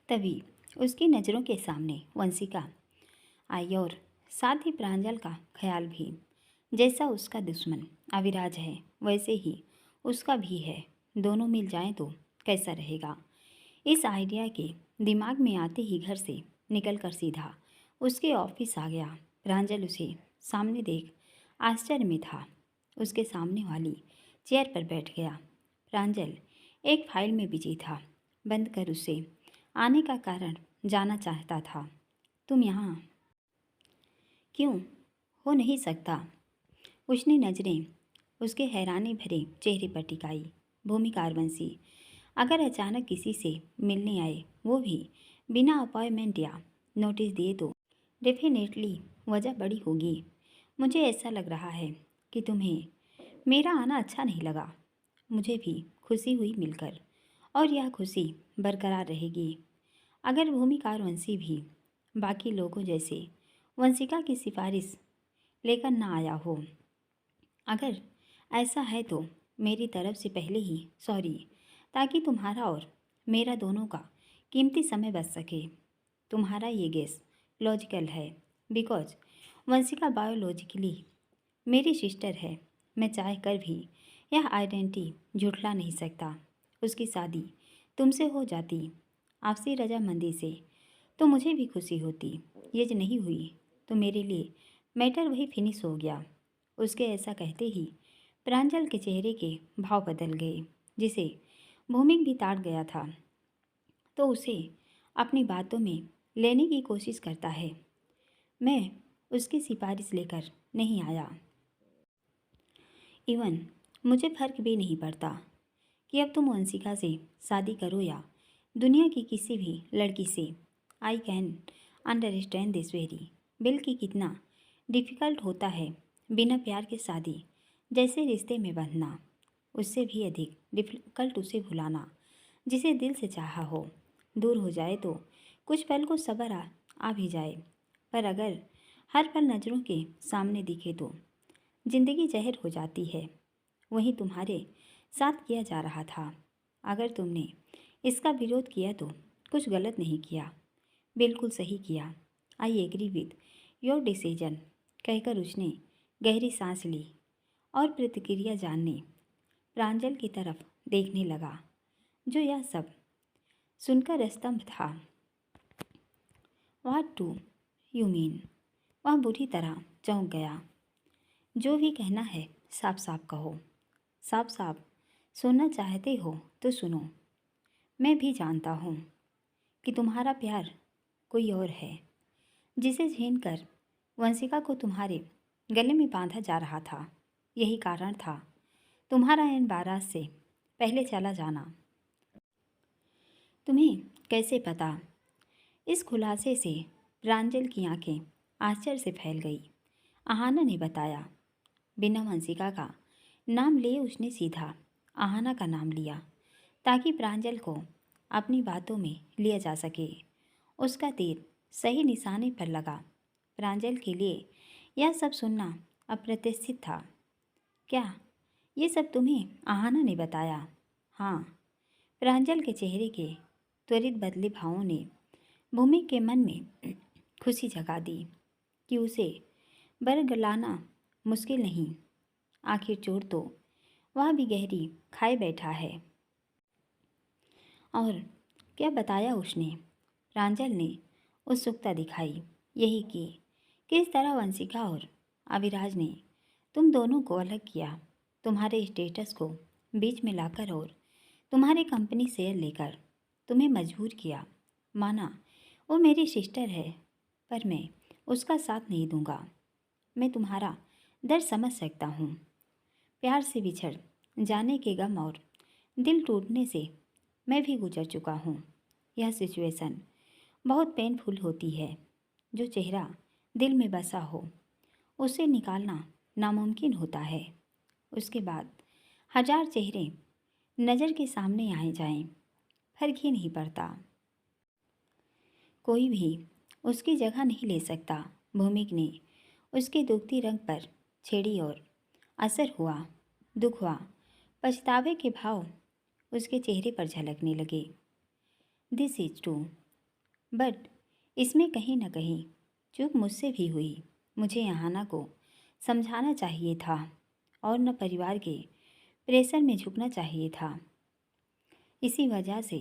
तभी उसकी नज़रों के सामने वंशिका आई और साथ ही प्रांजल का ख्याल भी। जैसा उसका दुश्मन अविराज है वैसे ही उसका भी है। दोनों मिल जाएं तो कैसा रहेगा। इस आइडिया के दिमाग में आते ही घर से निकलकर सीधा उसके ऑफिस आ गया। प्रांजल उसे सामने देख आश्चर्य में था। उसके सामने वाली चेयर पर बैठ गया। प्रांजल एक फाइल में बिजी था। बंद कर उसे आने का कारण जानना चाहता था। तुम यहाँ क्यों हो नहीं सकता? उसने नज़रें उसके हैरानी भरे चेहरे पर टिकाई। भूमि कारवंशी अगर अचानक किसी से मिलने आए, वो भी बिना अपॉइंटमेंट या नोटिस दिए, तो डेफिनेटली वजह बड़ी होगी। मुझे ऐसा लग रहा है कि तुम्हें मेरा आना अच्छा नहीं लगा। मुझे भी खुशी हुई मिलकर, और यह खुशी बरकरार रहेगी अगर भूमि कारवंशी भी बाकी लोगों जैसे वंशिका की सिफारिश लेकर ना आया हो। अगर ऐसा है तो मेरी तरफ से पहले ही सॉरी, ताकि तुम्हारा और मेरा दोनों का कीमती समय बच सके। तुम्हारा ये गेस लॉजिकल है, बिकॉज वंशिका बायोलॉजिकली मेरी सिस्टर है। मैं चाह कर भी यह आइडेंटिटी झुठला नहीं सकता। उसकी शादी तुमसे हो जाती आपसी रजामंदी से, तो मुझे भी खुशी होती। ये जो नहीं हुई तो मेरे लिए मैटर वही फिनिश हो गया। उसके ऐसा कहते ही प्रांजल के चेहरे के भाव बदल गए, जिसे भूमिक भी ताड़ गया था। तो उसे अपनी बातों में लेने की कोशिश करता है। मैं उसकी सिफारिश लेकर नहीं आया। इवन मुझे फ़र्क भी नहीं पड़ता कि अब तुम वंशिका से शादी करो या दुनिया की किसी भी लड़की से। I can understand this very bill कि कितना डिफ़िकल्ट होता है बिना प्यार के शादी जैसे रिश्ते में बंधना। उससे भी अधिक डिफ़िकल्ट उसे भुलाना जिसे दिल से चाहा हो। दूर हो जाए तो कुछ पल को सब्र आ भी जाए, पर अगर हर पल नज़रों के सामने दिखे तो ज़िंदगी जहर हो जाती है। वही तुम्हारे साथ किया जा रहा था। अगर तुमने इसका विरोध किया तो कुछ गलत नहीं किया, बिल्कुल सही किया। I agree with your decision, कहकर उसने गहरी सांस ली और प्रतिक्रिया जानने प्रांजल की तरफ देखने लगा, जो यह सब सुनकर स्तंभ था। What do you mean? वह बुरी तरह चौंक गया। जो भी कहना है साफ साफ कहो। साफ साफ सुनना चाहते हो तो सुनो। मैं भी जानता हूँ कि तुम्हारा प्यार कोई और है, जिसे छीन कर वंशिका को तुम्हारे गले में बांधा जा रहा था। यही कारण था तुम्हारा इन बारात से पहले चला जाना। तुम्हें कैसे पता? इस खुलासे से प्रांजल की आंखें आश्चर्य से फैल गई। आहाना ने बताया। बिना वंशिका का नाम लिए उसने सीधा आहाना का नाम लिया, ताकि प्रांजल को अपनी बातों में लिया जा सके। उसका तीर सही निशाने पर लगा। प्रांजल के लिए यह सब सुनना अप्रत्याशित था। क्या ये सब तुम्हें आहाना ने बताया? हाँ। प्रांजल के चेहरे के त्वरित बदले भावों ने भूमि के मन में खुशी जगा दी कि उसे बरगलाना मुश्किल नहीं। आखिर चोर तो वह भी गहरी खाए बैठा है। और क्या बताया उसने? प्रांजल ने उत्सुकता दिखाई। यही कि किस तरह वंशिका और अविराज ने तुम दोनों को अलग किया, तुम्हारे स्टेटस को बीच में लाकर और तुम्हारी कंपनी शेयर लेकर तुम्हें मजबूर किया। माना वो मेरी सिस्टर है, पर मैं उसका साथ नहीं दूंगा। मैं तुम्हारा दर्द समझ सकता हूँ। प्यार से बिछड़ जाने के गम और दिल टूटने से मैं भी गुजर चुका हूँ। यह सिचुएशन बहुत पेनफुल होती है। जो चेहरा दिल में बसा हो उसे निकालना नामुमकिन होता है। उसके बाद हजार चेहरे नज़र के सामने आए जाएं, फर्क ही नहीं पड़ता। कोई भी उसकी जगह नहीं ले सकता। भूमिक ने उसके दुखती रंग पर छेड़ी और असर हुआ। दुख हुआ, पछतावे के भाव उसके चेहरे पर झलकने लगे। This is true. बट इसमें कहीं न कहीं चूक मुझसे भी हुई। मुझे अहाना को समझाना चाहिए था और न परिवार के प्रेशर में झुकना चाहिए था। इसी वजह से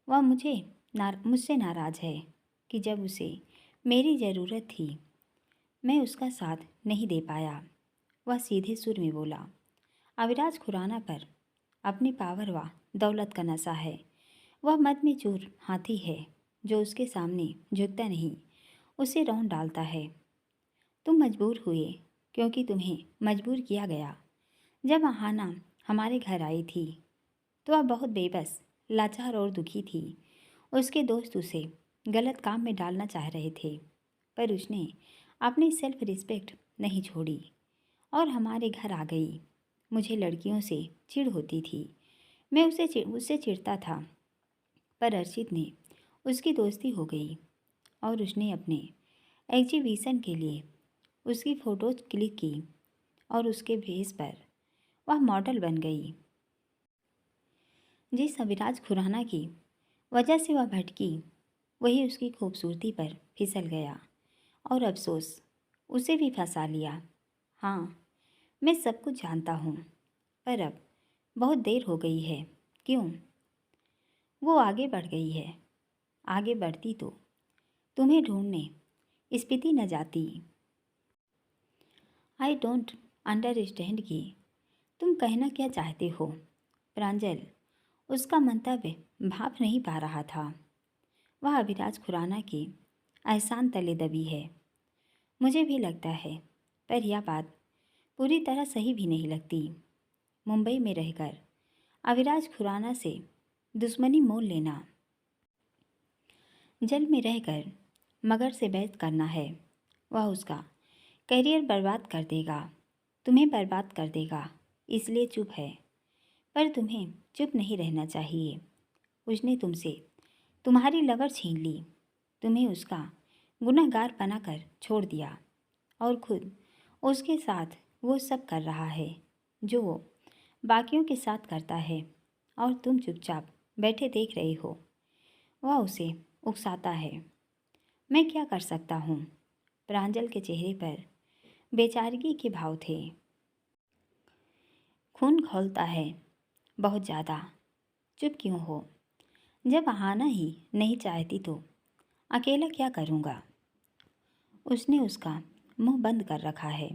वह मुझसे नाराज़ है कि जब उसे मेरी ज़रूरत थी मैं उसका साथ नहीं दे पाया। वह सीधे सुर में बोला, अविराज खुराना पर अपनी पावर व दौलत का नशा है। वह मद में चूर हाथी है जो उसके सामने झुकता नहीं, उसे रौंद डालता है। तुम मजबूर हुए क्योंकि तुम्हें मजबूर किया गया। जब अहाना हमारे घर आई थी तो वह बहुत बेबस, लाचार और दुखी थी। उसके दोस्त उसे गलत काम में डालना चाह रहे थे, पर उसने अपनी सेल्फ रिस्पेक्ट नहीं छोड़ी और हमारे घर आ गई। मुझे लड़कियों से चिढ़ होती थी, मैं उससे चिढ़ता था, पर अर्शित ने उसकी दोस्ती हो गई और उसने अपने एग्जीबिशन के लिए उसकी फ़ोटोज क्लिक की और उसके बेस पर वह मॉडल बन गई। जिस अविराज खुराना की वजह से वह भटकी, वही उसकी खूबसूरती पर फिसल गया और अफसोस उसे भी फंसा लिया। हाँ, मैं सब कुछ जानता हूँ, पर अब बहुत देर हो गई है। क्यों? वो आगे बढ़ गई है। आगे बढ़ती तो तुम्हें ढूंढने स्पीति न जाती। आई डोंट अंडरस्टैंड कि तुम कहना क्या चाहते हो। प्रांजल उसका मंतव्य भाप नहीं पा रहा था। वह अभिराज खुराना के एहसान तले दबी है। मुझे भी लगता है, पर यह बात पूरी तरह सही भी नहीं लगती। मुंबई में रहकर अविराज खुराना से दुश्मनी मोल लेना, जल में रहकर मगर से बहस करना है। वह उसका करियर बर्बाद कर देगा, तुम्हें बर्बाद कर देगा, इसलिए चुप है। पर तुम्हें चुप नहीं रहना चाहिए। उसने तुमसे तुम्हारी लवर छीन ली, तुम्हें उसका गुनहगार बनाकर छोड़ दिया और खुद उसके साथ वो सब कर रहा है जो वो बाकियों के साथ करता है और तुम चुपचाप बैठे देख रहे हो। वह उसे उकसाता है। मैं क्या कर सकता हूँ? प्रांजल के चेहरे पर बेचारगी के भाव थे। खून खौलता है बहुत ज़्यादा। चुप क्यों हो? जब अहाना ही नहीं चाहती तो अकेला क्या करूँगा? उसने उसका मुंह बंद कर रखा है।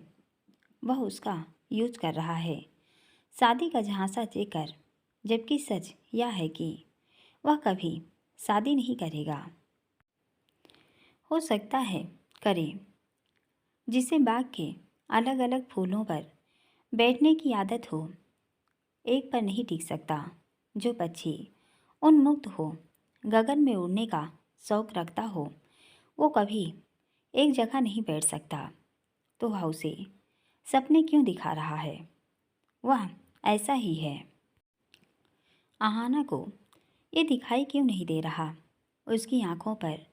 वह उसका यूज कर रहा है शादी का झांसा देकर, जबकि सच यह है कि वह कभी शादी नहीं करेगा। हो सकता है करे। जिसे बाग के अलग अलग फूलों पर बैठने की आदत हो, एक पर नहीं टिक सकता। जो पक्षी उन्मुक्त हो, गगन में उड़ने का शौक रखता हो, वो कभी एक जगह नहीं बैठ सकता। तो वह उसे सपने क्यों दिखा रहा है? वह ऐसा ही है। अहाना को ये दिखाई क्यों नहीं दे रहा? उसकी आंखों पर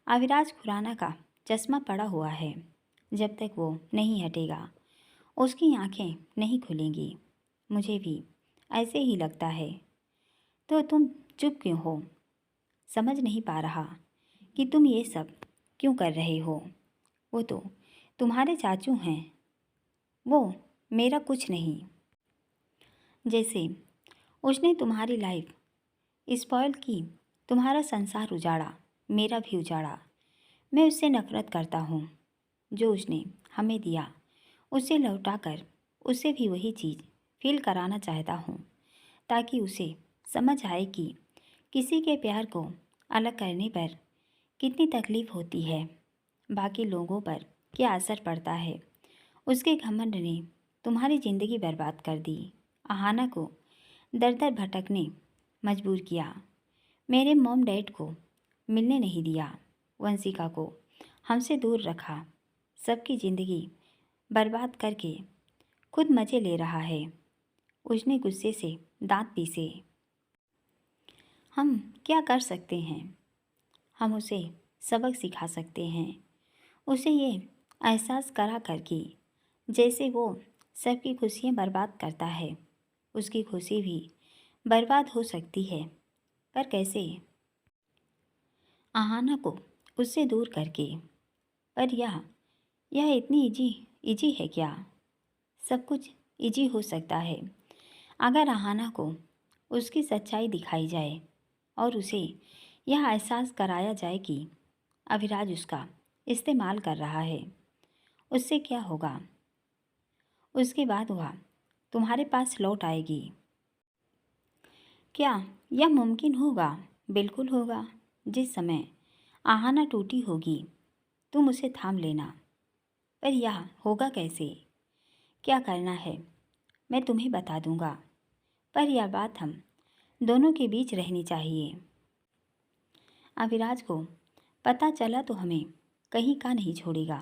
अविराज खुराना का चश्मा पड़ा हुआ है। जब तक वो नहीं हटेगा उसकी आंखें नहीं खुलेंगी। मुझे भी ऐसे ही लगता है। तो तुम चुप क्यों हो? समझ नहीं पा रहा कि तुम ये सब क्यों कर रहे हो? वो तो तुम्हारे चाचू हैं, वो मेरा कुछ नहीं। जैसे उसने तुम्हारी लाइफ स्पॉइल की, तुम्हारा संसार उजाड़ा, मेरा भी उजाड़ा। मैं उससे नफरत करता हूँ। जो उसने हमें दिया उसे लौटाकर उसे भी वही चीज़ फील कराना चाहता हूँ, ताकि उसे समझ आए कि किसी के प्यार को अलग करने पर कितनी तकलीफ़ होती है, बाकी लोगों पर क्या असर पड़ता है। उसके घमंड ने तुम्हारी ज़िंदगी बर्बाद कर दी। अहाना को दर दर भटकने मजबूर किया। मेरे मॉम डैड को मिलने नहीं दिया। वंशिका को हमसे दूर रखा। सबकी ज़िंदगी बर्बाद करके खुद मज़े ले रहा है। उसने गुस्से से दांत पीसे। हम क्या कर सकते हैं? हम उसे सबक सिखा सकते हैं। उसे ये एहसास करा कर कि जैसे वो सबकी खुशियाँ बर्बाद करता है, उसकी खुशी भी बर्बाद हो सकती है। पर कैसे? आहाना को उससे दूर करके। पर यह इतनी इजी इजी है क्या? सब कुछ इजी हो सकता है अगर आहाना को उसकी सच्चाई दिखाई जाए और उसे यह एहसास कराया जाए कि अभिराज उसका इस्तेमाल कर रहा है। उससे क्या होगा? उसके बाद वह तुम्हारे पास लौट आएगी। क्या यह मुमकिन होगा? बिल्कुल होगा। जिस समय आहाना टूटी होगी तुम उसे थाम लेना। पर यह होगा कैसे? क्या करना है मैं तुम्हें बता दूंगा, पर यह बात हम दोनों के बीच रहनी चाहिए। अभिराज को पता चला तो हमें कहीं का नहीं छोड़ेगा।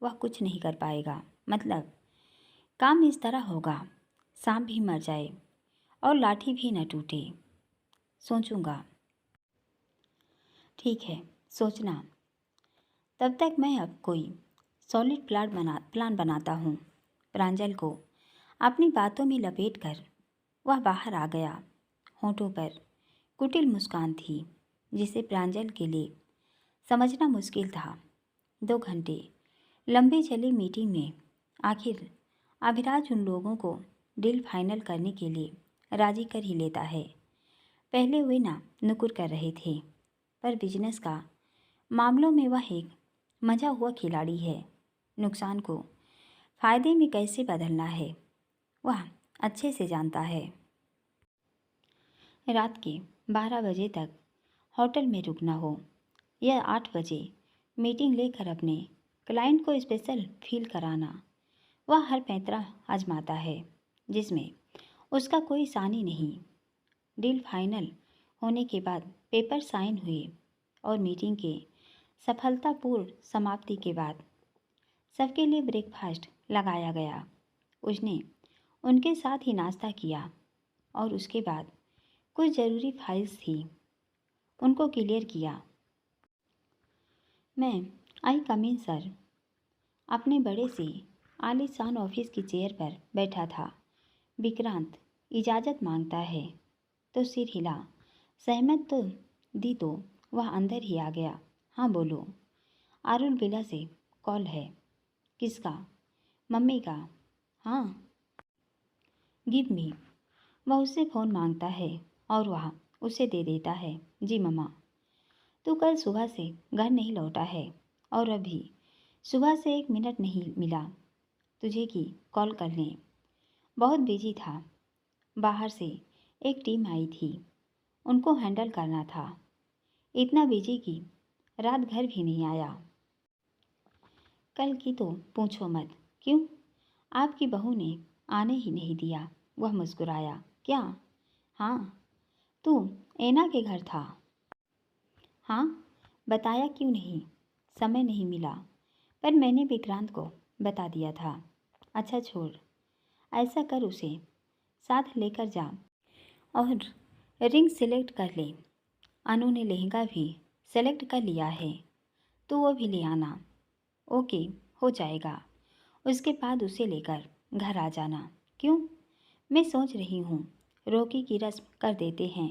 वह कुछ नहीं कर पाएगा। मतलब काम इस तरह होगा, सांप भी मर जाए और लाठी भी न टूटे। सोचूंगा। ठीक है, सोचना। तब तक मैं अब कोई सॉलिड प्लान बनाता हूँ। प्रांजल को अपनी बातों में लपेटकर वह बाहर आ गया। होठों पर कुटिल मुस्कान थी जिसे प्रांजल के लिए समझना मुश्किल था। 2 घंटे लंबी चली मीटिंग में आखिर अभिराज उन लोगों को डील फाइनल करने के लिए राजी कर ही लेता है। पहले वे ना नुकुर कर रहे थे, पर बिजनेस का मामलों में वह एक मजा हुआ खिलाड़ी है। नुकसान को फायदे में कैसे बदलना है वह अच्छे से जानता है। रात के 12 बजे तक होटल में रुकना हो या 8 बजे मीटिंग लेकर अपने क्लाइंट को स्पेशल फील कराना, वह हर पैंतरा आजमाता है जिसमें उसका कोई सानी नहीं। डील फाइनल होने के बाद पेपर साइन हुए और मीटिंग के सफलतापूर्ण समाप्ति के बाद सबके लिए ब्रेकफास्ट लगाया गया। उसने उनके साथ ही नाश्ता किया और उसके बाद कुछ ज़रूरी फाइल्स थी उनको क्लियर किया। मैं आई कम इन सर। अपने बड़े से आलीशान ऑफिस की चेयर पर बैठा था। विक्रांत इजाज़त मांगता है तो सिर हिला। सहमत तो दी तो वह अंदर ही आ गया। हाँ बोलो। आरुल विला से कॉल है। किसका? मम्मी का। हाँ। Give me. वह उससे फ़ोन मांगता है और वह उसे दे देता है। जी मम्मा। तू कल सुबह से घर नहीं लौटा है और अभी सुबह से 1 मिनट नहीं मिला तुझे कि कॉल कर लें। बहुत बिजी था। बाहर से एक टीम आई थी, उनको हैंडल करना था। इतना बिजी कि रात घर भी नहीं आया। कल की तो पूछो मत। क्यों? आपकी बहू ने आने ही नहीं दिया। वह मुस्कुराया। क्या? हाँ। तू ऐना के घर था? हाँ। बताया क्यों नहीं? समय नहीं मिला। पर मैंने विक्रांत को बता दिया था। अच्छा छोड़, ऐसा कर उसे साथ लेकर जा और रिंग सेलेक्ट कर ले। अनु ने लहंगा भी सेलेक्ट कर लिया है तो वो भी ले आना। ओके, हो जाएगा। उसके बाद उसे लेकर घर आ जाना। क्यों? मैं सोच रही हूँ रोकी की रस्म कर देते हैं।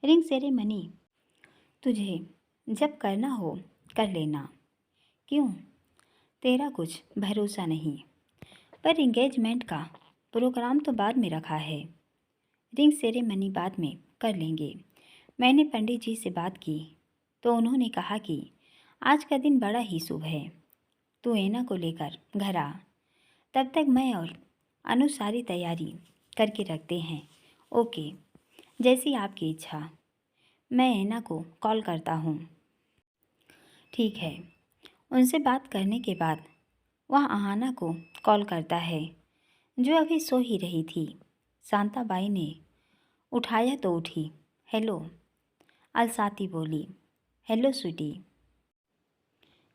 रिंग सेरेमनी तुझे जब करना हो कर लेना। क्यों? तेरा कुछ भरोसा नहीं। पर इंगेजमेंट का प्रोग्राम तो बाद में रखा है। रिंग सेरेमनी बाद में कर लेंगे। मैंने पंडित जी से बात की तो उन्होंने कहा कि आज का दिन बड़ा ही शुभ है। तू ऐना को लेकर घर आ। तब तक मैं और अनु सारी तैयारी करके रखते हैं। ओके, जैसी आपकी इच्छा। मैं ऐना को कॉल करता हूँ। ठीक है। उनसे बात करने के बाद वह आहाना को कॉल करता है जो अभी सो ही रही थी। शांताबाई ने उठाया तो उठी। हेलो। अलसाती बोली। Hello sweetie.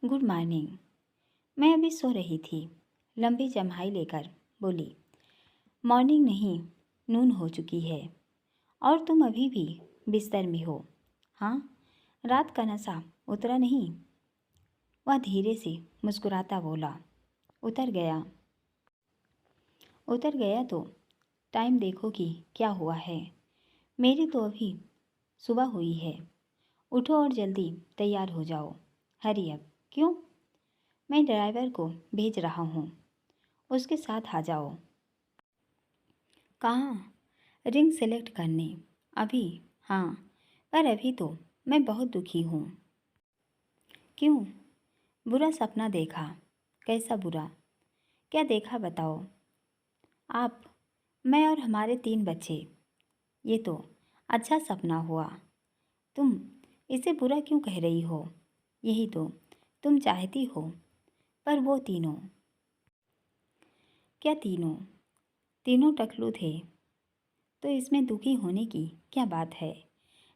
Good morning. मैं अभी सो रही थी। लंबी जम्हाई लेकर बोली। मॉर्निंग नहीं, नून हो चुकी है और तुम अभी भी बिस्तर में हो। हाँ, रात का नशा उतरा नहीं? वह धीरे से मुस्कुराता बोला। उतर गया। उतर गया तो टाइम देखो कि क्या हुआ है। मेरी तो अभी सुबह हुई है उठो और जल्दी तैयार हो जाओ। Hurry up. क्यों? मैं ड्राइवर को भेज रहा हूँ, उसके साथ आ जाओ। कहाँ? रिंग सेलेक्ट करने। अभी? हाँ, पर अभी तो मैं बहुत दुखी हूँ। क्यों? बुरा सपना देखा। कैसा बुरा? क्या देखा बताओ। आप, मैं और हमारे 3 बच्चे। ये तो अच्छा सपना हुआ। तुम इसे बुरा क्यों कह रही हो? यही तो तुम चाहती हो। पर वो तीनों। क्या तीनों? तीनों टकलू थे। तो इसमें दुखी होने की क्या बात है?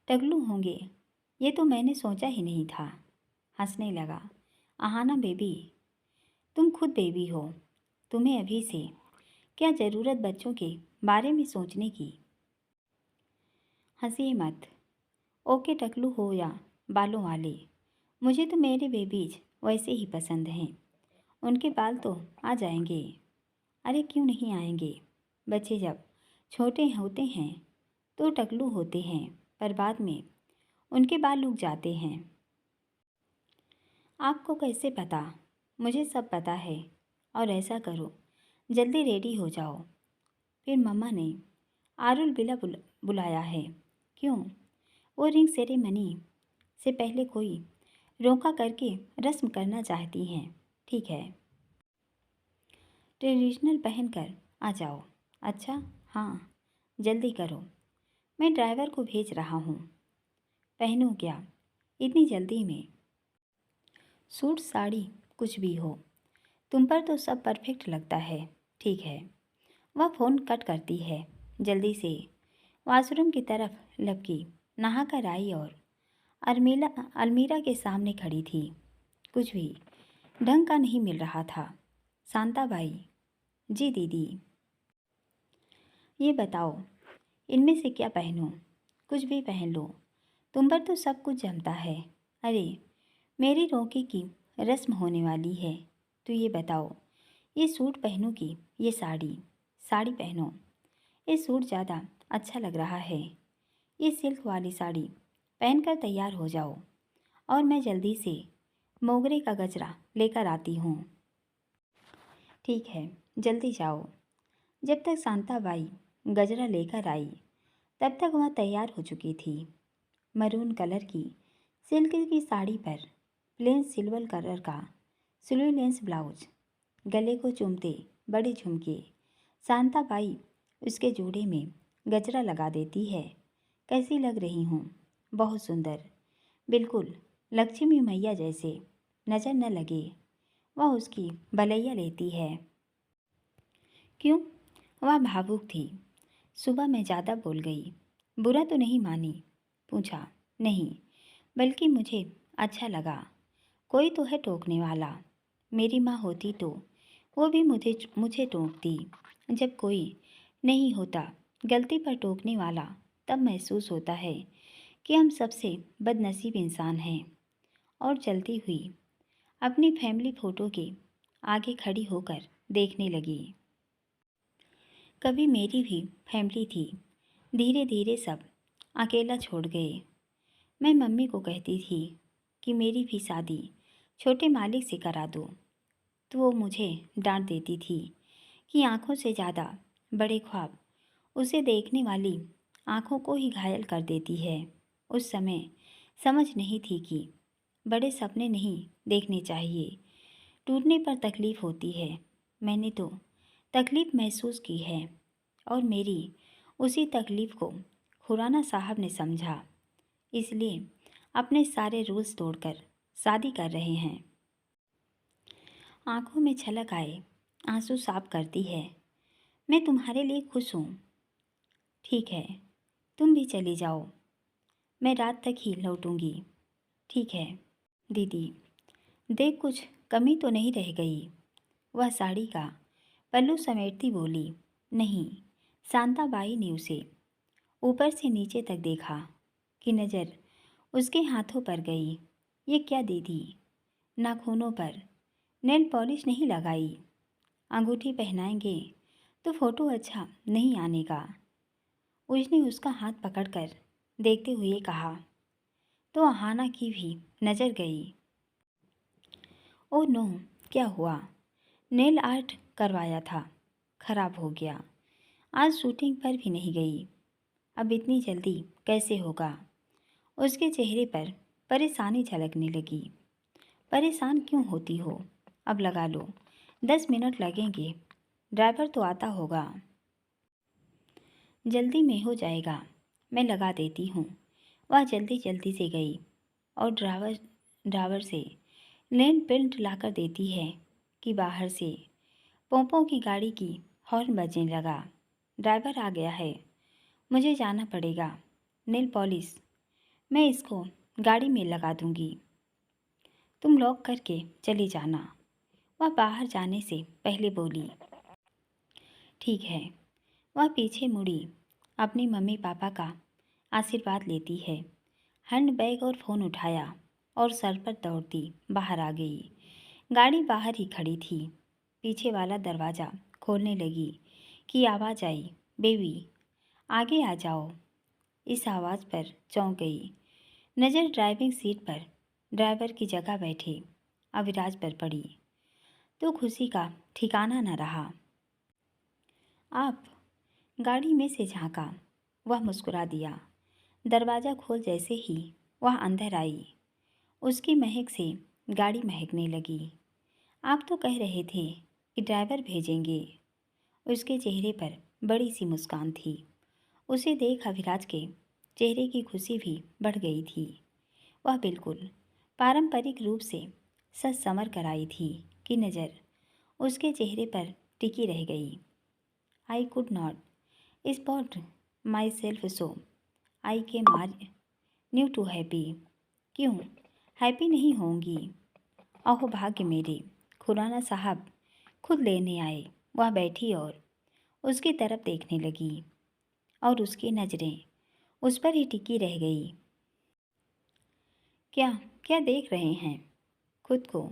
टकलू होंगे, ये तो मैंने सोचा ही नहीं था। हंसने लगा। आहाना बेबी, तुम खुद बेबी हो। तुम्हें अभी से क्या ज़रूरत बच्चों के बारे में सोचने की? हंसिए मत। ओके टकलू हो या बालों वाले, मुझे तो मेरे बेबीज वैसे ही पसंद हैं। उनके बाल तो आ जाएंगे। अरे क्यों नहीं आएंगे? बच्चे जब छोटे होते हैं तो टकलू होते हैं, पर बाद में उनके बाल उग जाते हैं। आपको कैसे पता? मुझे सब पता है। और ऐसा करो, जल्दी रेडी हो जाओ। फिर मम्मा ने आरुल बिला बुलाया है। क्यों? वो रिंग सेरेमनी से पहले कोई रोका करके रस्म करना चाहती हैं। ठीक है, ट्रेडिशनल पहनकर आ जाओ। अच्छा, हाँ, जल्दी करो, मैं ड्राइवर को भेज रहा हूँ। पहनूँ क्या इतनी जल्दी में? सूट साड़ी कुछ भी हो, तुम पर तो सब परफेक्ट लगता है। ठीक है। वह फ़ोन कट करती है। जल्दी से वॉशरूम की तरफ लपकी, नहा कर आई और अलमीरा के सामने खड़ी थी। कुछ भी ढंग का नहीं मिल रहा था। शांताबाई, जी दीदी। ये बताओ, इनमें से क्या पहनूं? कुछ भी पहन लो, तुम पर तो सब कुछ जमता है। अरे, मेरी रोके की रस्म होने वाली है, तो ये बताओ, ये सूट पहनूं कि ये साड़ी? साड़ी पहनो, ये सूट ज़्यादा अच्छा लग रहा है। ये सिल्क वाली साड़ी पहनकर तैयार हो जाओ और मैं जल्दी से मोगरे का गजरा लेकर आती हूँ। ठीक है, जल्दी जाओ। जब तक शांताबाई गजरा लेकर आई, तब तक वह तैयार हो चुकी थी। मरून कलर की सिल्क की साड़ी पर प्लेन सिल्वर कलर का स्लीवलेस ब्लाउज, गले को चूमते बड़े झुमके। शांताबाई उसके जोड़े में गजरा लगा देती है। कैसी लग रही हूँ? बहुत सुंदर, बिल्कुल लक्ष्मी मैया जैसे। नज़र न लगे, वह उसकी भलैया लेती है। क्यों? वह भावुक थी। सुबह मैं ज़्यादा बोल गई, बुरा तो नहीं मानी? पूछा। नहीं, बल्कि मुझे अच्छा लगा। कोई तो है टोकने वाला। मेरी माँ होती तो वो भी मुझे टोकती। जब कोई नहीं होता गलती पर टोकने वाला, तब महसूस होता है कि हम सबसे बदनसीब इंसान हैं। और चलती हुई अपनी फैमिली फ़ोटो के आगे खड़ी होकर देखने लगी। कभी मेरी भी फैमिली थी, धीरे धीरे सब अकेला छोड़ गए। मैं मम्मी को कहती थी कि मेरी भी शादी छोटे मालिक से करा दो, तो वो मुझे डांट देती थी कि आँखों से ज़्यादा बड़े ख्वाब उसे देखने वाली आँखों को ही घायल कर देती है। उस समय समझ नहीं थी कि बड़े सपने नहीं देखने चाहिए, टूटने पर तकलीफ़ होती है। मैंने तो तकलीफ़ महसूस की है और मेरी उसी तकलीफ़ को खुराना साहब ने समझा, इसलिए अपने सारे रूल्स तोड़कर शादी कर रहे हैं। आंखों में छलक आए आंसू साफ करती है। मैं तुम्हारे लिए खुश हूँ। ठीक है, तुम भी चली जाओ, मैं रात तक ही लौटूंगी। ठीक है दीदी। देख, कुछ कमी तो नहीं रह गई? वह साड़ी का पल्लू समेटती बोली। नहीं। शांताबाई ने उसे ऊपर से नीचे तक देखा कि नज़र उसके हाथों पर गई। ये क्या दीदी? नाखूनों पर नेल पॉलिश नहीं लगाई? अंगूठी पहनाएंगे तो फ़ोटो अच्छा नहीं आने का। उसने उसका हाथ पकड़कर देखते हुए कहा, तो अहाना की भी नज़र गई। ओ नो, क्या हुआ? नेल आर्ट करवाया था, खराब हो गया। आज शूटिंग पर भी नहीं गई। अब इतनी जल्दी कैसे होगा? उसके चेहरे पर परेशानी झलकने लगी। परेशान क्यों होती हो? अब लगा लो, 10 मिनट लगेंगे, ड्राइवर तो आता होगा। जल्दी में हो जाएगा, मैं लगा देती हूँ। वह जल्दी जल्दी से गई और ड्राइवर से नेल पेंट लाकर देती है कि बाहर से पोंपों की गाड़ी की हॉर्न बजने लगा। ड्राइवर आ गया है, मुझे जाना पड़ेगा। नेल पॉलिश मैं इसको गाड़ी में लगा दूंगी, तुम लॉक करके चले जाना। वह बाहर जाने से पहले बोली। ठीक है। वह पीछे मुड़ी, अपनी मम्मी पापा का आशीर्वाद लेती है। हैंड बैग और फ़ोन उठाया और सर पर दौड़ती बाहर आ गई। गाड़ी बाहर ही खड़ी थी। पीछे वाला दरवाज़ा खोलने लगी कि आवाज़ आई, बेबी आगे आ जाओ। इस आवाज़ पर चौंक गई। नज़र ड्राइविंग सीट पर ड्राइवर की जगह बैठे अविराज पर पड़ी तो खुशी का ठिकाना न रहा। आप? गाड़ी में से झांका। वह मुस्कुरा दिया। दरवाज़ा खोल जैसे ही वह अंदर आई, उसकी महक से गाड़ी महकने लगी। आप तो कह रहे थे कि ड्राइवर भेजेंगे। उसके चेहरे पर बड़ी सी मुस्कान थी। उसे देख अभिराज के चेहरे की खुशी भी बढ़ गई थी। वह बिल्कुल पारंपरिक रूप से सच संवर कर आई थी कि नज़र उसके चेहरे पर टिकी रह गई। I could not spot myself so I के मार न्यू टू हैप्पी। क्यों हैप्पी नहीं होंगी? अहो भाग्य मेरे, खुराना साहब खुद लेने आए। वह बैठी और उसकी तरफ देखने लगी और उसकी नज़रें उस पर ही टिकी रह गई। क्या क्या देख रहे हैं? खुद को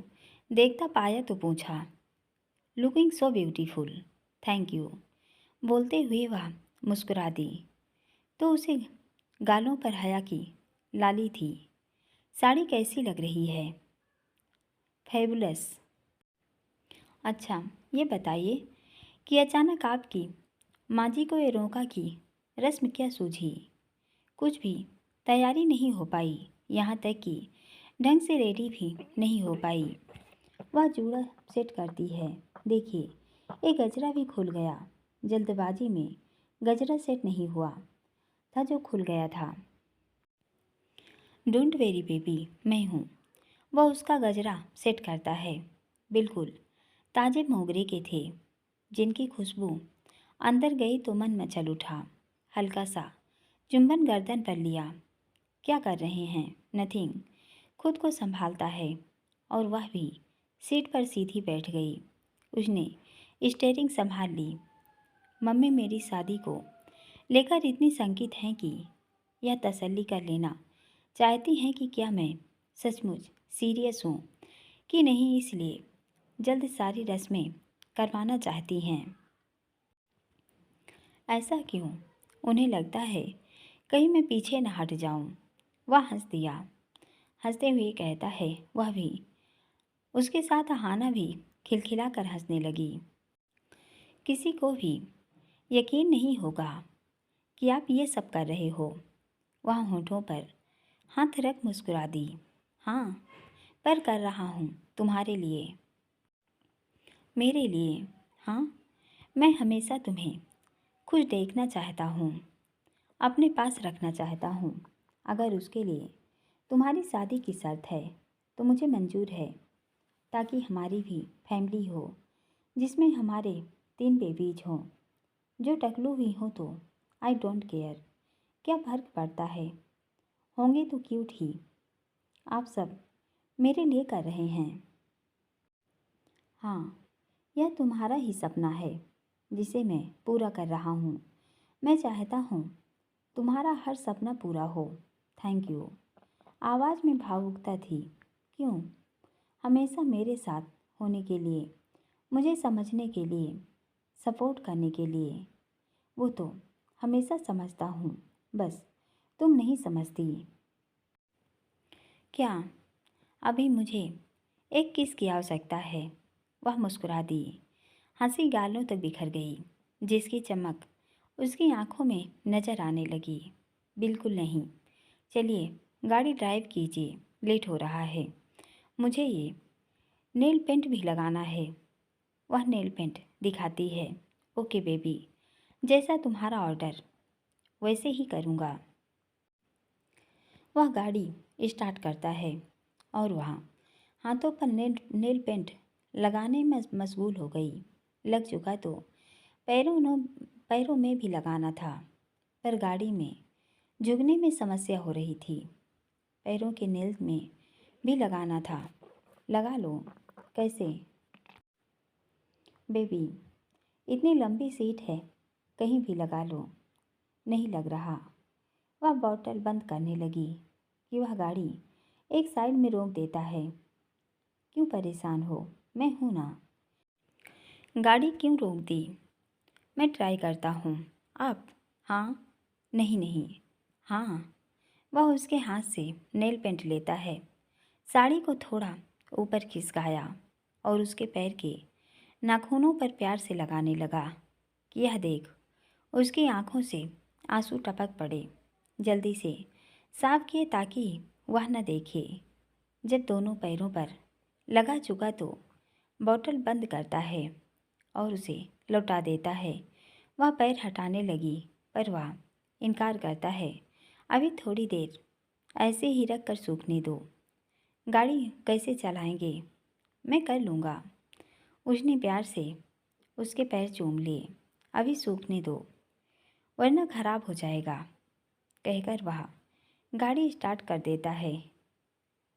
देखता पाया तो पूछा। Looking so beautiful, thank you. बोलते हुए वह मुस्कुरा दी तो उसे गालों पर हया की लाली थी। साड़ी कैसी लग रही है? फैबुलस। अच्छा ये बताइए कि अचानक आपकी माँ जी को ये रोका की रस्म क्या सूझी? कुछ भी तैयारी नहीं हो पाई, यहाँ तक कि ढंग से रेडी भी नहीं हो पाई। वह जूड़ा सेट करती है। देखिए, एक गजरा भी खुल गया। जल्दबाजी में गजरा सेट नहीं हुआ था जो खुल गया था। डोंट वेरी बेबी, मैं हूँ। वह उसका गजरा सेट करता है। बिल्कुल ताजे मोगरे के थे, जिनकी खुशबू अंदर गई तो मन मचल उठा। हल्का सा चुंबन गर्दन पर लिया। क्या कर रहे हैं? नथिंग। खुद को संभालता है और वह भी सीट पर सीधी बैठ गई। उसने स्टीयरिंग संभाल ली। मम्मी मेरी शादी को लेकर इतनी शंकित हैं कि यह तसल्ली कर लेना चाहती हैं कि क्या मैं सचमुच सीरियस हूँ कि नहीं, इसलिए जल्द सारी रस्में करवाना चाहती हैं। ऐसा क्यों? उन्हें लगता है कहीं मैं पीछे न हट जाऊं। वह हंस दिया। हंसते हुए कहता है वह भी। उसके साथ अहाना भी खिलखिलाकर हंसने लगी। किसी को भी यकीन नहीं होगा कि आप ये सब कर रहे हो। वह होठों पर हाथ रख मुस्कुरा दी। हाँ, पर कर रहा हूँ तुम्हारे लिए, मेरे लिए। हाँ, मैं हमेशा तुम्हें खुश देखना चाहता हूँ, अपने पास रखना चाहता हूँ। अगर उसके लिए तुम्हारी शादी की शर्त है तो मुझे मंजूर है, ताकि हमारी भी फैमिली हो जिसमें हमारे 3 बेबीज हों। जो टकलू हुई हो तो आई डोंट केयर, क्या फर्क पड़ता है? होंगे तो क्यूट ही। आप सब मेरे लिए कर रहे हैं। हाँ, यह तुम्हारा ही सपना है जिसे मैं पूरा कर रहा हूँ। मैं चाहता हूँ तुम्हारा हर सपना पूरा हो। Thank you. आवाज़ में भावुकता थी। क्यों? हमेशा मेरे साथ होने के लिए, मुझे समझने के लिए, सपोर्ट करने के लिए। वो तो हमेशा समझता हूँ, बस तुम नहीं समझती। क्या अभी मुझे एक किस की आवश्यकता है? वह मुस्कुरा दी। हंसी गालों तक बिखर गई, जिसकी चमक उसकी आंखों में नजर आने लगी। बिल्कुल नहीं। चलिए गाड़ी ड्राइव कीजिए, लेट हो रहा है। मुझे ये नेल पेंट भी लगाना है। वह नेल पेंट दिखाती है। ओके बेबी, जैसा तुम्हारा ऑर्डर वैसे ही करूँगा। वह गाड़ी स्टार्ट करता है और वह हाथों पर नेल पेंट लगाने में मशगूल हो गई। लग चुका तो पैरों में भी लगाना था, पर गाड़ी में झुकने में समस्या हो रही थी। पैरों के नेल में भी लगाना था। लगा लो। कैसे? बेबी, इतनी लंबी सीट है, कहीं भी लगा लो। नहीं लग रहा। वह बॉटल बंद करने लगी कि वह गाड़ी एक साइड में रोक देता है। क्यों परेशान हो? मैं हूं ना। गाड़ी क्यों रोक दी? मैं ट्राई करता हूँ। आप? हाँ। नहीं नहीं। हाँ। वह उसके हाथ से नेल पेंट लेता है, साड़ी को थोड़ा ऊपर खिसकाया और उसके पैर के नाखूनों पर प्यार से लगाने लगा कि यह देख। उसकी आंखों से आंसू टपक पड़े। जल्दी से साफ किए ताकि वह न देखे। जब दोनों पैरों पर लगा चुका तो बॉटल बंद करता है और उसे लौटा देता है। वह पैर हटाने लगी, पर वह इनकार करता है। अभी थोड़ी देर ऐसे ही रख कर सूखने दो। गाड़ी कैसे चलाएंगे? मैं कर लूँगा। उसने प्यार से उसके पैर चूम लिए। अभी सूखने दो, वरना खराब हो जाएगा, कहकर वह गाड़ी स्टार्ट कर देता है।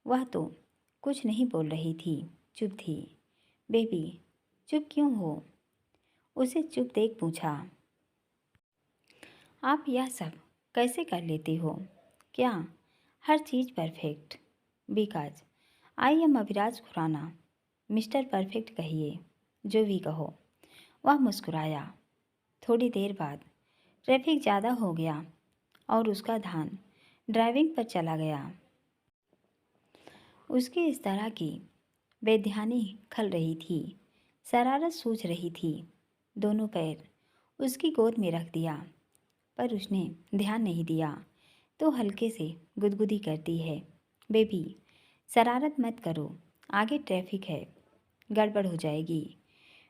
वह तो कुछ नहीं बोल रही थी, चुप थी। बेबी, चुप क्यों हो? उसे चुप देख पूछा। आप यह सब कैसे कर लेती हो? क्या हर चीज़ perfect? Because I am Abhiraj Khurana. Mister perfect कहिए, जो भी कहो। वह मुस्कुराया। थोड़ी देर बाद ट्रैफिक ज़्यादा हो गया और उसका ध्यान ड्राइविंग पर चला गया। उसकी इस तरह की बेध्यानी खल रही थी, शरारत सूझ रही थी। दोनों पैर उसकी गोद में रख दिया, पर उसने ध्यान नहीं दिया तो हल्के से गुदगुदी करती है। बेबी, शरारत मत करो, आगे ट्रैफिक है, गड़बड़ हो जाएगी।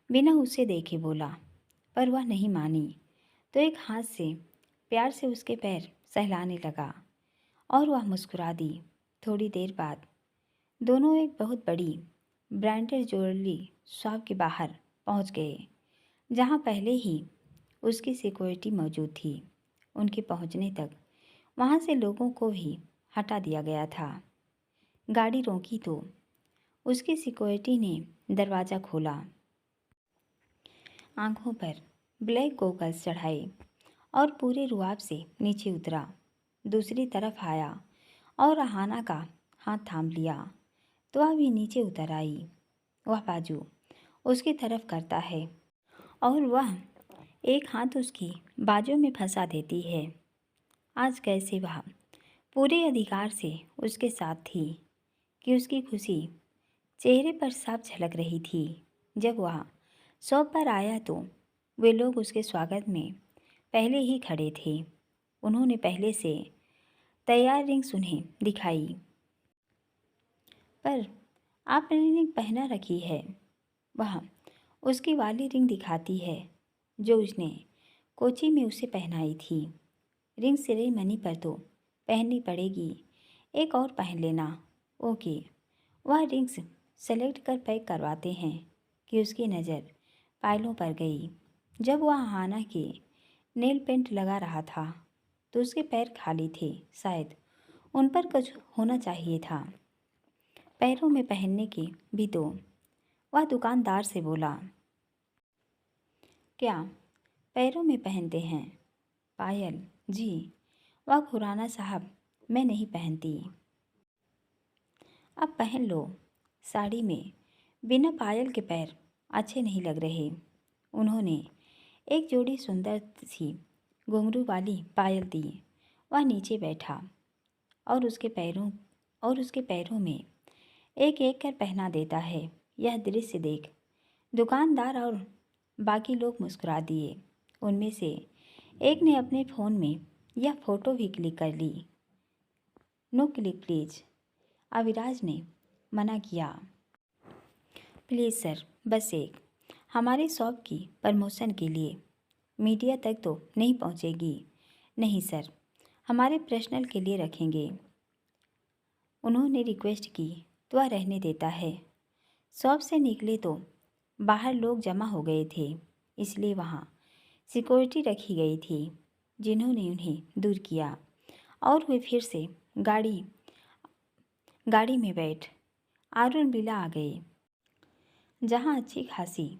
बिना उसे देखे बोला, पर वह नहीं मानी तो एक हाथ से प्यार से उसके पैर सहलाने लगा और वह मुस्कुरा दी। थोड़ी देर बाद दोनों एक बहुत बड़ी ब्रांडेड ज्वेलरी शॉप के बाहर पहुंच गए, जहां पहले ही उसकी सिक्योरिटी मौजूद थी। उनके पहुंचने तक वहां से लोगों को भी हटा दिया गया था। गाड़ी रोकी तो उसकी सिक्योरिटी ने दरवाज़ा खोला, आंखों पर ब्लैक गोगल्स चढ़ाए और पूरे रुआब से नीचे उतरा। दूसरी तरफ आया और रहाना का हाथ थाम लिया तो वह भी नीचे उतर आई। वह बाजू उसकी तरफ करता है और वह एक हाथ उसकी बाजू में फंसा देती है। आज कैसे वह पूरे अधिकार से उसके साथ थी कि उसकी खुशी चेहरे पर साफ झलक रही थी। जब वह शॉप पर आया तो वे लोग उसके स्वागत में पहले ही खड़े थे। उन्होंने पहले से तैयार रिंग्स उन्हें दिखाई। पर आपने रिंग पहना रखी है। वह उसकी वाली रिंग दिखाती है जो उसने कोची में उसे पहनाई थी। रिंग सेरेमनी पर तो पहननी पड़ेगी, एक और पहन लेना। ओके। वह रिंग्स सेलेक्ट कर पैक करवाते हैं कि उसकी नज़र पायलों पर गई। जब वह हाना के नेल पेंट लगा रहा था तो उसके पैर खाली थे, शायद उन पर कुछ होना चाहिए था पैरों में पहनने के भी। तो वह दुकानदार से बोला, क्या पैरों में पहनते हैं? पायल? जी। वह खुराना साहब, मैं नहीं पहनती। अब पहन लो। साड़ी में बिना पायल के पैर अच्छे नहीं लग रहे। उन्होंने एक जोड़ी सुंदर सी घुंघरू वाली पायल दी। वह नीचे बैठा और उसके पैरों और उसके पैरों में एक एक कर पहना देता है। यह दृश्य देख दुकानदार और बाकी लोग मुस्कुरा दिए। उनमें से एक ने अपने फ़ोन में यह फ़ोटो भी क्लिक कर ली। नो क्लिक प्लीज, अविराज ने मना किया। प्लीज़ सर, बस एक, हमारी शॉप की प्रमोशन के लिए। मीडिया तक तो नहीं पहुंचेगी। नहीं सर, हमारे पर्सनल के लिए रखेंगे। उन्होंने रिक्वेस्ट की तो वह रहने देता है। शॉप से निकले तो बाहर लोग जमा हो गए थे, इसलिए वहाँ सिक्योरिटी रखी गई थी, जिन्होंने उन्हें दूर किया और वे फिर से गाड़ी में बैठ आरुल बिला आ गए, जहाँ अच्छी खासी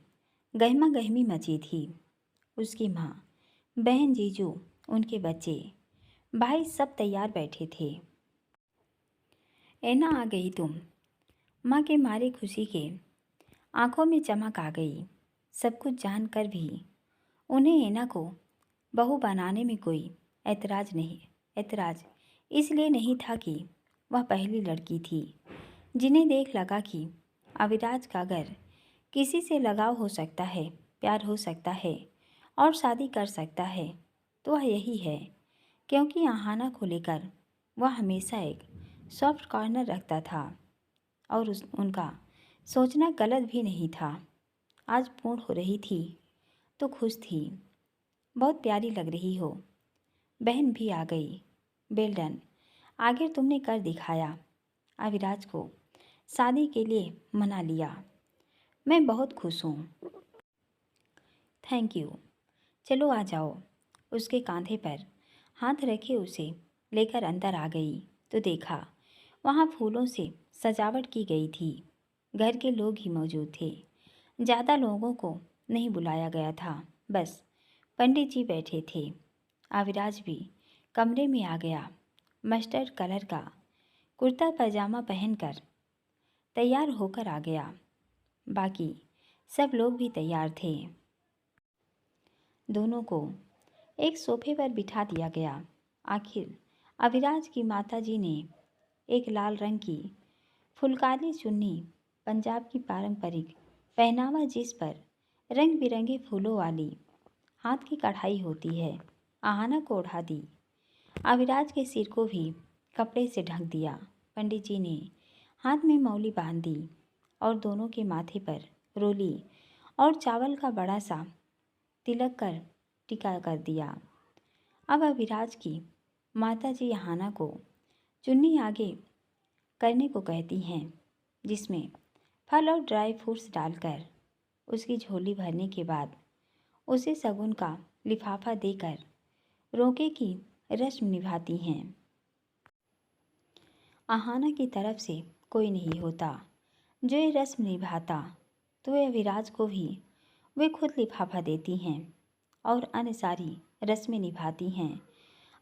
गहमा गहमी मची थी। उसकी माँ, बहन, जीजू, उनके बच्चे, भाई सब तैयार बैठे थे। ऐना आ गई तुम, माँ के मारे खुशी के आंखों में चमक आ गई। सब कुछ जानकर भी उन्हें ऐना को बहू बनाने में कोई ऐतराज इसलिए नहीं था कि वह पहली लड़की थी। जिन्हें देख लगा कि अविराज का अगर किसी से लगाव हो सकता है, प्यार हो सकता है और शादी कर सकता है तो वह यही है, क्योंकि आहाना को लेकर वह हमेशा एक सॉफ्ट कॉर्नर रखता था और उनका सोचना गलत भी नहीं था। आज पूर्ण हो रही थी तो खुश थी। बहुत प्यारी लग रही हो। बहन भी आ गई। वेल डन, आखिर तुमने कर दिखाया। अविराज को शादी के लिए मना लिया। मैं बहुत खुश हूँ। Thank you. चलो आ जाओ। उसके कांधे पर हाथ रखे उसे लेकर अंदर आ गई तो देखा वहाँ फूलों से सजावट की गई थी। घर के लोग ही मौजूद थे। ज़्यादा लोगों को नहीं बुलाया गया था, बस पंडित जी बैठे थे। अविराज भी कमरे में आ गया। मस्टर्ड कलर का कुर्ता पैजामा पहनकर तैयार होकर आ गया। बाकी सब लोग भी तैयार थे। दोनों को एक सोफे पर बिठा दिया गया। आखिर अविराज की माताजी ने एक लाल रंग की फुलकारी चुन्नी, पंजाब की पारंपरिक पहनावा जिस पर रंग बिरंगे फूलों वाली हाथ की कढ़ाई होती है, आहाना को ओढ़ा दी। अविराज के सिर को भी कपड़े से ढक दिया। पंडित जी ने हाथ में मौली बांध दी और दोनों के माथे पर रोली और चावल का बड़ा सा तिलक कर टीका कर दिया। अब अविराज की माताजी आहाना को चुन्नी आगे करने को कहती हैं, जिसमें फल और ड्राई फ्रूट्स डालकर उसकी झोली भरने के बाद उसे शगुन का लिफाफा देकर रोके की रस्म निभाती हैं। आहाना की तरफ से कोई नहीं होता जो ये रस्म निभाता, तो वे अविराज को भी वे खुद लिफाफा देती हैं और अन्य सारी रस्में निभाती हैं।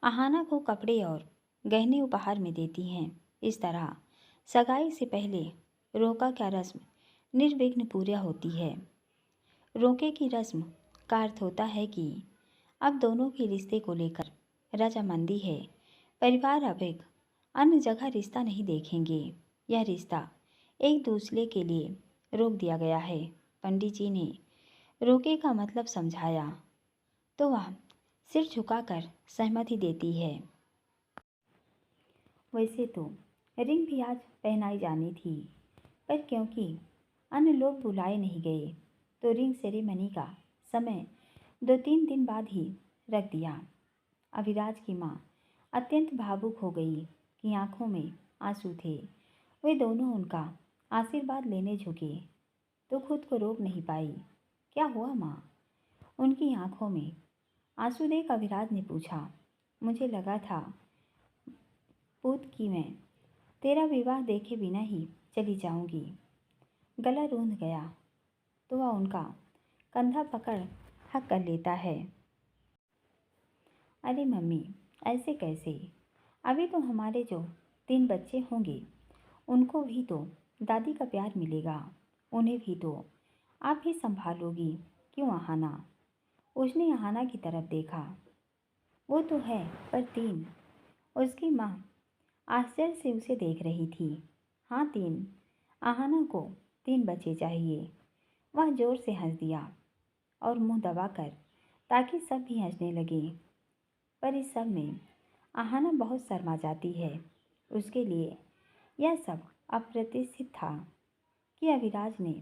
आहाना को कपड़े और गहने उपहार में देती हैं। इस तरह सगाई से पहले रोका का रस्म निर्विघ्न पूरा होती है। रोके की रस्म का अर्थ होता है कि अब दोनों के रिश्ते को लेकर रजामंदी है। परिवार अब एक अन्य जगह रिश्ता नहीं देखेंगे। यह रिश्ता एक दूसरे के लिए रोक दिया गया है। पंडित जी ने रोके का मतलब समझाया तो वह सिर झुकाकर सहमति देती है। वैसे तो रिंग भी आज पहनाई जानी थी, पर क्योंकि अन्य लोग बुलाए नहीं गए तो रिंग सेरेमनी का समय 2-3 दिन बाद ही रख दिया। अविराज की माँ अत्यंत भावुक हो गई कि आंखों में आंसू थे। वे दोनों उनका आशीर्वाद लेने झुके तो खुद को रोक नहीं पाई। क्या हुआ माँ? उनकी आंखों में आंसू देख अविराज ने पूछा। मुझे लगा था पूत कि मैं तेरा विवाह देखे बिना ही चली जाऊंगी। गला रूंध गया तो वह उनका कंधा पकड़ हक कर लेता है। अरे मम्मी, ऐसे कैसे? अभी तो हमारे जो 3 बच्चे होंगे उनको भी तो दादी का प्यार मिलेगा। उन्हें भी तो आप ही संभालोगी, क्यों आहाना? उसने आहाना की तरफ देखा। वो तो है, पर 3। उसकी माँ आश्चर्य से उसे देख रही थी। हाँ 3। आहाना को 3 बच्चे चाहिए। वह जोर से हंस दिया और मुंह दबाकर, ताकि सब भी हंसने लगे। पर इस सब में आहाना बहुत शर्मा जाती है। उसके लिए यह सब अप्रत्याशित था कि अविराज ने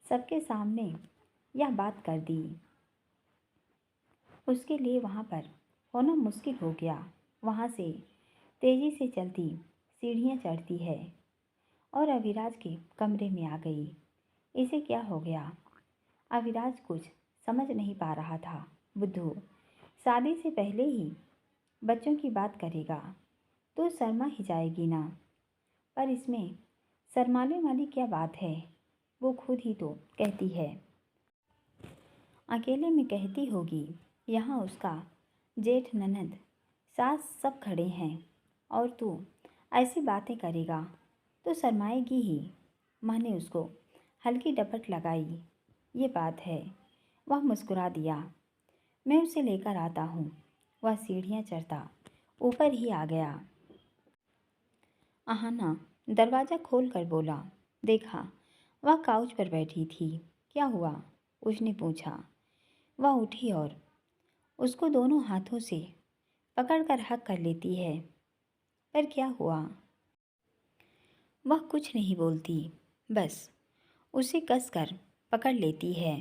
सबके सामने यह बात कर दी। उसके लिए वहाँ पर होना मुश्किल हो गया। वहाँ से तेजी से चलती सीढ़ियाँ चढ़ती है और अविराज के कमरे में आ गई। इसे क्या हो गया? अविराज कुछ समझ नहीं पा रहा था। बुद्धू शादी से पहले ही बच्चों की बात करेगा तो शर्मा ही जाएगी ना। पर इसमें शर्माने वाली क्या बात है? वो खुद ही तो कहती है। अकेले में कहती होगी। यहाँ उसका जेठ, ननद, सास सब खड़े हैं और तू ऐसी बातें करेगा तो शर्माएगी ही। माँ ने उसको हल्की डपट लगाई। ये बात है। वह मुस्कुरा दिया। मैं उसे लेकर आता हूँ। वह सीढ़ियाँ चढ़ता ऊपर ही आ गया। आहाना दरवाज़ा खोल कर बोला। देखा, वह काउच पर बैठी थी। क्या हुआ? उसने पूछा। वह उठी और उसको दोनों हाथों से पकड़कर हक कर लेती है। पर क्या हुआ? वह कुछ नहीं बोलती, बस उसे कसकर पकड़ लेती है।